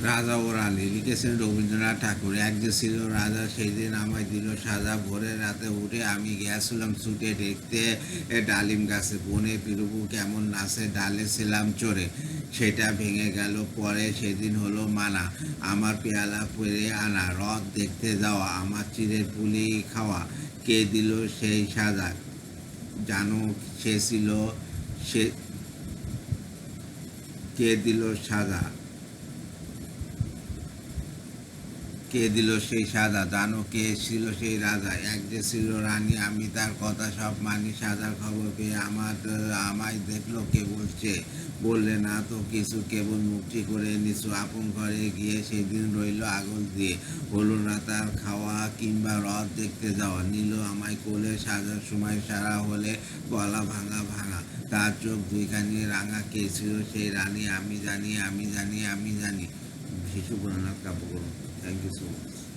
রাজা ও রানী লিখেছেন রবীন্দ্রনাথ ঠাকুর। এক যে ছিল রাজা, সেই দিন আমায় দিল সাজা। ভোরের রাতে উঠে আমি গিয়েছিলাম ছুটে দেখতে ডালিম গাছে, বনে পিরুবু কেমন নাচে, ডালে ছিলাম চড়ে, সেটা ভেঙে গেল পরে, সেদিন হলো মানা। আমার পেয়ালা পেরে আনা, রথ দেখতে যাওয়া, আমার চিড়ের পুলি খাওয়া, কে দিল সেই সাজা? জানো সে ছিল, সে কে দিল সাজা? কে দিল সেই সাজা? জানো কে ছিল সেই রাজা? এক যে ছিল রানী, আমি তার কথা সব মানি। সাজার খবর পেয়ে আমায় দেখলো কে বলছে, বললে না তো কিছু, কেবল মুক্তি করে নিছু আপন ঘরে গিয়ে। সেদিন রইল আগল দিয়ে, হলো না তার খাওয়া কিংবা রথ দেখতে যাওয়া। নিল আমায় কোলে, সাজার সময় সারা হলে গলা ভাঙা ভাঙা, তার চোখ দুইখানি রাঙা। কে ছিল সেই রানী? আমি জানি, আমি জানি, আমি জানি। শিশু পুরাণার কাব্যগ্রন্থ। Thank you so much.